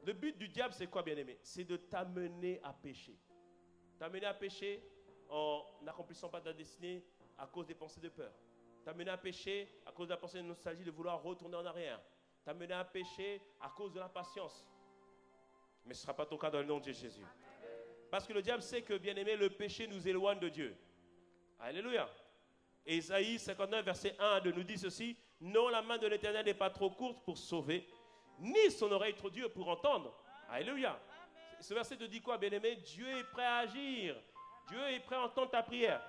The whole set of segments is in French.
Le but du diable, c'est quoi, bien-aimé? C'est de t'amener à pécher. T'amener à pécher en n'accomplissant pas ta destinée à cause des pensées de peur. T'amener à pécher à cause de la pensée de nostalgie de vouloir retourner en arrière. T'amener à pécher à cause de l'impatience. Mais ce ne sera pas ton cas dans le nom de Jésus. Parce que le diable sait que, bien-aimé, le péché nous éloigne de Dieu. Alléluia. Et Isaïe 59, verset 1 à 2 nous dit ceci. Non, la main de l'Éternel n'est pas trop courte pour sauver, ni son oreille trop dure pour entendre. Alléluia. Ce verset te dit quoi, bien-aimé? Dieu est prêt à agir. Dieu est prêt à entendre ta prière.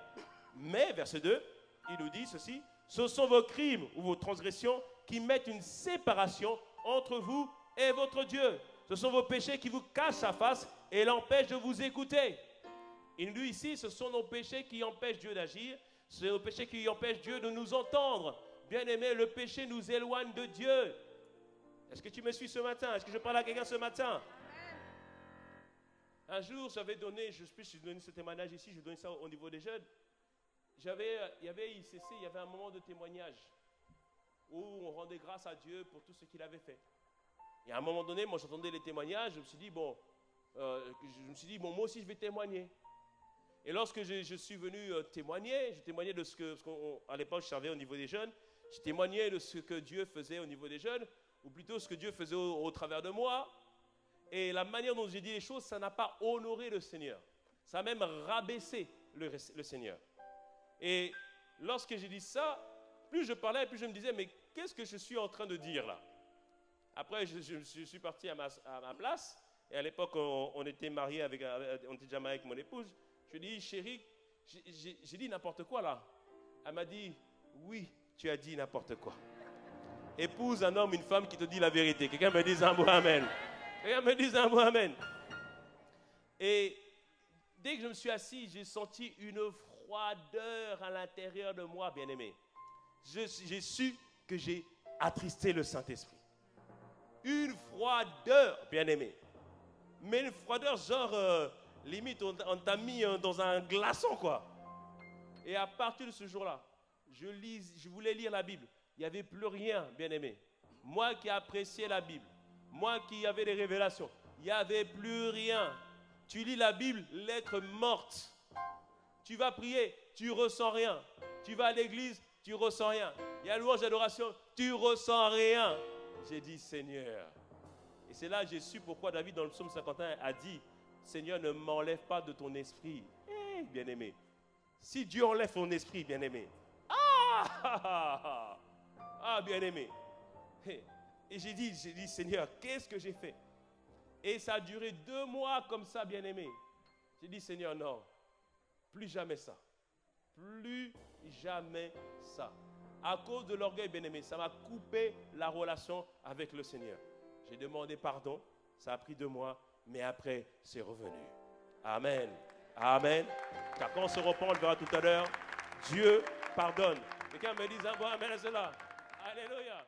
Mais, verset 2, il nous dit ceci. Ce sont vos crimes ou vos transgressions qui mettent une séparation entre vous et votre Dieu. Ce sont vos péchés qui vous cachent sa face et l'empêchent de vous écouter. Il nous dit ici, ce sont nos péchés qui empêchent Dieu d'agir. Ce sont nos péchés qui empêchent Dieu de nous entendre. Bien-aimé, le péché nous éloigne de Dieu. Est-ce que tu me suis ce matin? Est-ce que je parle à quelqu'un ce matin? Un jour, j'avais donné, je donné ce témoignage ici, je donnais ça au niveau des jeunes. Il y avait ICC, il y avait un moment de témoignage où on rendait grâce à Dieu pour tout ce qu'il avait fait. Et à un moment donné, moi j'entendais les témoignages, je me suis dit, bon, moi aussi je vais témoigner. Et lorsque je suis venu témoigner, j'ai témoigné de ce qu'à l'époque je servais au niveau des jeunes, j'ai témoigné de ce que Dieu faisait au niveau des jeunes, ou plutôt ce que Dieu faisait au travers de moi. Et la manière dont j'ai dit les choses, ça n'a pas honoré le Seigneur. Ça a même rabaissé le Seigneur. Et lorsque j'ai dit ça, plus je parlais, plus je me disais, mais qu'est-ce que je suis en train de dire là? Après, je suis parti à ma place. Et à l'époque, on était mariés, on était déjà mariés avec mon épouse. Je lui ai dit, chérie, j'ai dit n'importe quoi là. Elle m'a dit, oui, tu as dit n'importe quoi. Épouse un homme, une femme qui te dit la vérité. Quelqu'un me dise un mot amen. Quelqu'un me dise un mot amen. Et dès que je me suis assis, j'ai senti une froideur à l'intérieur de moi, bien-aimé. J'ai su que j'ai attristé le Saint-Esprit. Une froideur, bien-aimé. Mais une froideur genre, limite, on t'a mis dans un glaçon, quoi. Et à partir de ce jour-là, je voulais lire la Bible. Il n'y avait plus rien, bien-aimé. Moi qui appréciais la Bible, moi qui avais des révélations, il n'y avait plus rien. Tu lis la Bible, lettre morte. Tu vas prier, tu ressens rien. Tu vas à l'église, tu ressens rien. Il y a louange d'adoration, tu ressens rien. J'ai dit, Seigneur. Et c'est là que j'ai su pourquoi David, dans le psaume 51, a dit, Seigneur, ne m'enlève pas de ton esprit. Bien-aimé. Si Dieu enlève ton esprit, bien-aimé. Bien-aimé. Et j'ai dit, Seigneur, qu'est-ce que j'ai fait? Et ça a duré 2 mois comme ça, bien-aimé. J'ai dit, Seigneur, non. Plus jamais ça. Plus jamais ça. À cause de l'orgueil, bien-aimé, ça m'a coupé la relation avec le Seigneur. J'ai demandé pardon. Ça a pris 2 mois, mais après, c'est revenu. Amen. Amen. Car quand on se repent, on le verra tout à l'heure, Dieu pardonne. Quelqu'un me dit un bon amen à cela. Alléluia.